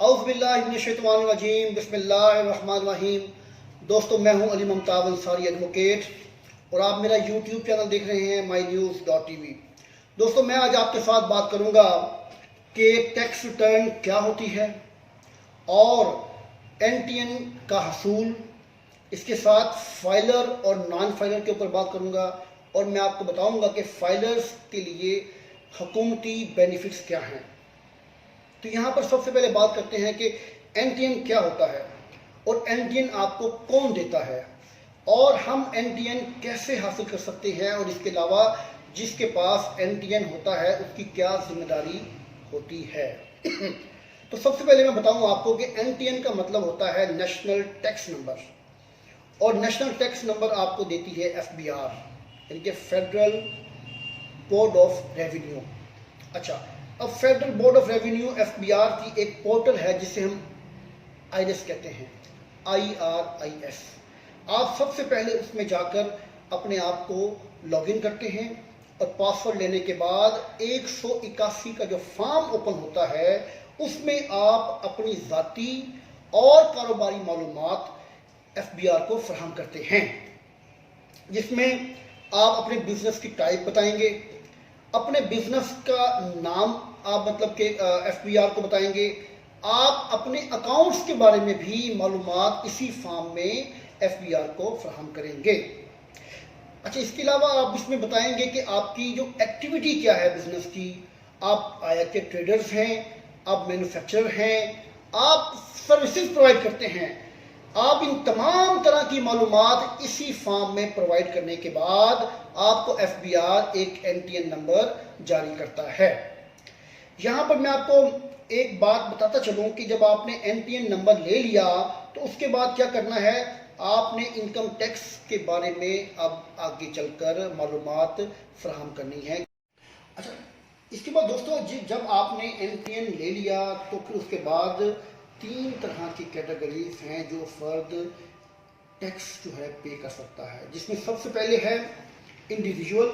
औज़ बिल्लाहि मिनश्शैतानिर्रजीम बिस्मिल्लाहिर्रहमानिर्रहीम। दोस्तों, मैं हूं अली मुमताज़ अंसारी एडवोकेट और आप मेरा यूट्यूब चैनल देख रहे हैं mynews.tv। दोस्तों, मैं आज आपके साथ बात करूंगा कि टैक्स रिटर्न क्या होती है और NTN का हसूल, इसके साथ फाइलर और नॉन फाइलर के ऊपर बात करूंगा और मैं आपको बताऊंगा कि फाइलर्स के लिए हुकूमती बेनिफिट्स क्या हैं। तो यहाँ पर सबसे पहले बात करते हैं कि NTN क्या होता है और NTN आपको कौन देता है और हम NTN कैसे हासिल कर सकते हैं, और इसके अलावा जिसके पास NTN होता है उसकी क्या जिम्मेदारी होती है। तो सबसे पहले मैं बताऊं आपको कि NTN का मतलब होता है नेशनल टैक्स नंबर, और नेशनल टैक्स नंबर आपको देती है FBR, यानी कि फेडरल बोर्ड ऑफ रेवेन्यू। अच्छा, अब federal board of revenue FBR की एक पोर्टल है जिसे हम IRS कहते हैं, IRIS। आप सबसे पहले उसमें जाकर अपने आप को लॉगिन करते हैं और पासवर्ड लेने के बाद 181 का जो फॉर्म ओपन होता है उसमें आप अपनी ज़ाती और कारोबारी मालूमात FBR को फराहम करते हैं, जिसमें आप अपने बिजनेस की टाइप बताएंगे, अपने बिजनेस का नाम आप मतलब कि FBR को बताएंगे, आप अपने अकाउंट्स के बारे में भी मालूमात इसी फॉर्म में FBR को फराहम करेंगे। अच्छा, इसके अलावा आप इसमें बताएंगे कि आपकी जो एक्टिविटी क्या है बिजनेस की, आप आयात के ट्रेडर्स हैं, आप मैन्युफैक्चरर हैं, आप सर्विसेज प्रोवाइड करते हैं। आप इन तमाम तरह की मालूमात इसी फॉर्म में प्रोवाइड करने के बाद आपको FBR एक NTN नंबर जारी करता है। यहाँ पर मैं आपको एक बात बताता चलूँ कि जब आपने NTN नंबर ले लिया तो उसके बाद क्या करना है, आपने इनकम टैक्स के बारे में अब आगे चलकर मालूमात फराहम करनी है। अच्छा, इसके बाद दोस्तों जब आपने NTN ले लिया तो फिर उसके बाद 3 तरह की कैटेगरीज हैं जो फर्द टैक्स जो है पे कर सकता है, जिसमें सबसे पहले है इंडिविजुअल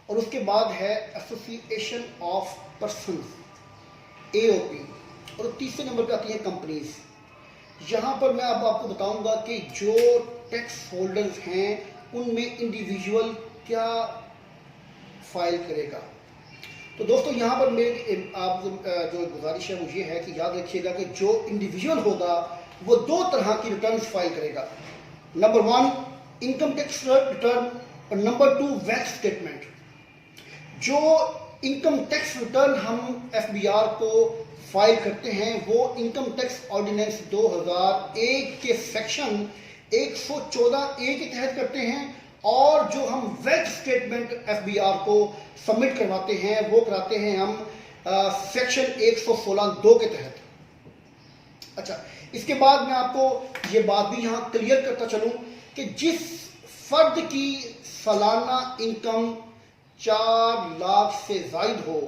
और उसके बाद है एसोसिएशन ऑफ पर्सन्स AOP और तीसरे नंबर पे आती है कंपनीज। यहाँ पर मैं अब आपको बताऊंगा कि जो टैक्स होल्डर्स हैं उनमें इंडिविजुअल क्या फाइल करेगा। तो दोस्तों, यहाँ पर मेरी आप जो गुजारिश है वो ये है कि याद रखिएगा कि जो इंडिविजुअल होगा वो 2 तरह की रिटर्न्स फाइल करेगा। नंबर 1 इनकम टैक्स रिटर्न और नंबर 2 वैट स्टेटमेंट। जो इनकम टैक्स रिटर्न हम FBR को फाइल करते हैं वो इनकम टैक्स ऑर्डिनेंस 2001 के सेक्शन 114A के तहत करते हैं, और जो हम वैट स्टेटमेंट FBR को सबमिट करवाते हैं वो कराते हैं हम सेक्शन 116(2) के तहत। अच्छा, इसके बाद मैं आपको ये बात भी यहाँ क्लियर करता चलूँ कि जिस फर्द की सालाना इनकम 4 लाख से जायद हो,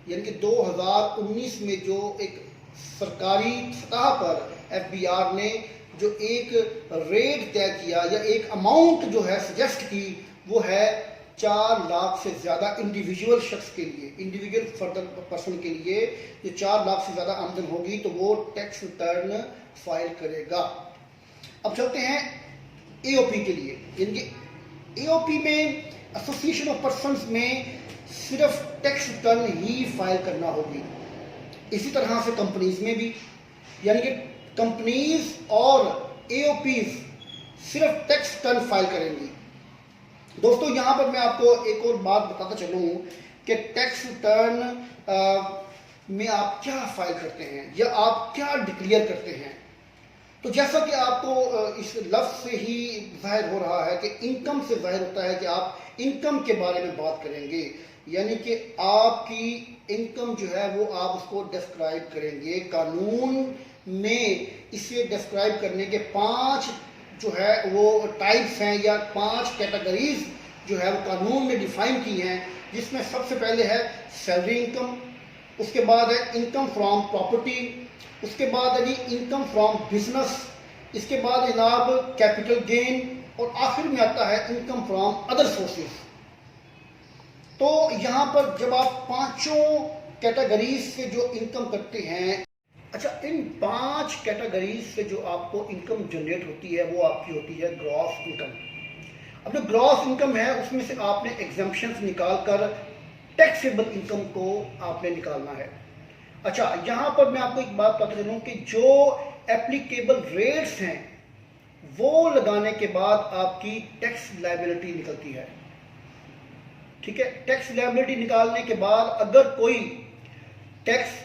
यानी कि 2019 में जो एक सरकारी सतह पर FBR ने जो एक रेट तय किया या एक अमाउंट जो है सजेस्ट की, वो है 4 लाख से ज़्यादा इंडिविजुअल शख्स के लिए, इंडिविजुअल फर्दर पर्सन के लिए जो 4 लाख से ज़्यादा आमदन होगी तो वो टैक्स रिटर्न फाइल करेगा। अब चलते हैं AOP के लिए, यानी कि AOP में एसोसिएशन ऑफ पर्सन्स में सिर्फ टैक्स रिटर्न ही फाइल करना होगी। इसी तरह से कंपनीज में भी, यानी कि कंपनीज और AOPs सिर्फ टैक्स रिटर्न फाइल करेंगी। दोस्तों, यहाँ पर मैं आपको एक और बात बताता चलूँ कि टैक्स रिटर्न में आप क्या फाइल करते हैं या आप क्या डिक्लेयर करते हैं। तो जैसा कि आपको इस लफ्ज़ से ही जाहिर हो रहा है कि इनकम से जाहिर होता है कि आप इनकम के बारे में बात करेंगे, यानी कि आपकी इनकम जो है वो आप उसको डिस्क्राइब करेंगे। कानून में इसे डिस्क्राइब करने के 5 जो है वो टाइप्स हैं या 5 कैटेगरीज जो है वो कानून में डिफाइन की हैं, जिसमें सबसे पहले है सैलरी इनकम, उसके बाद है इनकम फ्रॉम प्रॉपर्टी, उसके बाद है जी इनकम फ्रॉम बिजनेस, इसके बाद जनाब कैपिटल गेन, और आखिर में आता है इनकम फ्रॉम अदर सोर्सेज। तो यहाँ पर जब आप 5 कैटेगरीज से जो इनकम करते हैं अच्छा, इन 5 कैटेगरीज से जो आपको इनकम जनरेट होती है वो आपकी होती है ग्रॉस इनकम। अब जो ग्रॉस इनकम है उसमें से आपने एग्जम्पशंस निकाल कर टैक्सेबल इनकम को आपने निकालना है। अच्छा, यहाँ पर मैं आपको एक बात बता दूं कि जो एप्लीकेबल रेट्स हैं वो लगाने के बाद आपकी टैक्स लायबिलिटी निकलती है। ठीक है, टैक्स लायबिलिटी निकालने के बाद अगर कोई टैक्स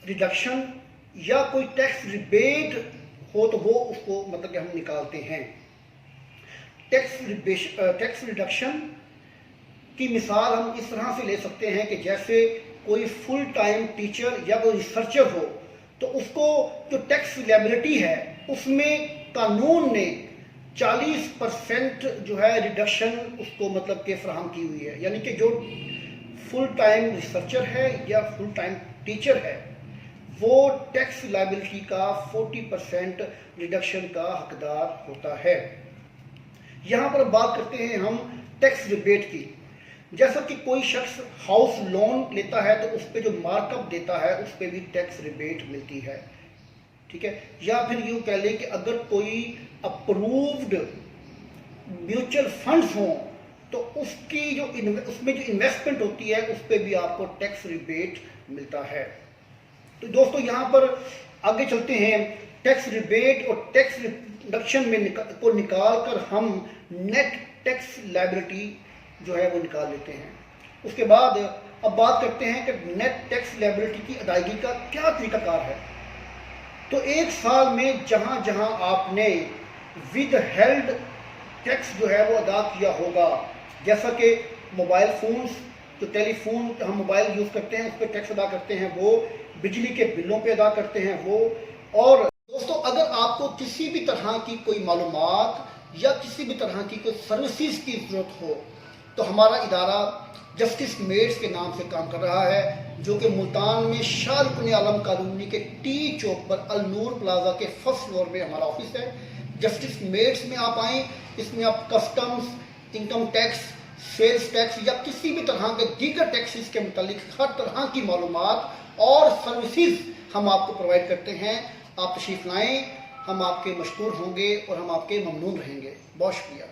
रिडक्शन या कोई टैक्स रिबेट हो तो वो उसको मतलब कि हम निकालते हैं। टैक्स रिडक्शन की मिसाल हम इस तरह से ले सकते हैं कि जैसे कोई फुल टाइम टीचर या कोई रिसर्चर हो तो उसको जो टैक्स लायबिलिटी है उसमें कानून ने 40% जो है रिडक्शन उसको मतलब के फराहम की हुई है। यानी कि जो फुल टाइम रिसर्चर है या फुल टाइम टीचर है वो टैक्स लायबिलिटी का 40% रिडक्शन का हकदार होता है। यहाँ पर बात करते हैं हम टैक्स रिबेट की। जैसा कि कोई शख्स हाउस लोन लेता है तो उस पर जो मार्कअप देता है उस पर भी टैक्स रिबेट मिलती है। ठीक है, या फिर यूँ कह लें कि अगर कोई अप्रूव्ड म्यूचुअल फंड्स हों तो उसकी जो उसमें जो इन्वेस्टमेंट होती है उस पर भी आपको टैक्स रिबेट मिलता है। तो दोस्तों यहाँ पर आगे चलते हैं। टैक्स रिबेट और टैक्स रिडक्शन में को निकाल कर हम नेट टैक्स लायबिलिटी जो है वो निकाल लेते हैं। उसके बाद अब बात करते हैं कि नेट टैक्स लायबिलिटी की अदायगी का क्या तरीकाकार है। तो एक साल में जहां जहां आपने विद हेल्ड टैक्स जो है वो अदा किया होगा, जैसा कि मोबाइल फोन्स, जो टेलीफोन हम मोबाइल यूज़ करते हैं उस पर टैक्स अदा करते हैं वो, बिजली के बिलों पे अदा करते हैं वो। और दोस्तों अगर आपको किसी भी तरह की कोई मालूमात या किसी भी तरह की कोई सर्विसेज की ज़रूरत हो तो हमारा इदारा जस्टिस मेट्स के नाम से काम कर रहा है, जो कि मुल्तान में शाह रुकन आलम कॉलोनी के टी चौक पर अल नूर प्लाजा के फर्स्ट फ्लोर में हमारा ऑफिस है। जस्टिस मेट्स में आप आएँ, इसमें आप customs, income tax, sales tax या किसी भी तरह के दीगर टैक्सेस के मुतालिक हर तरह की मालूमात और सर्विसेज हम आपको प्रोवाइड करते हैं। आप तशरीफ़ लाएँ, हम आपके मशकूर होंगे और हम आपके ममनून रहेंगे। बहुत शुक्रिया।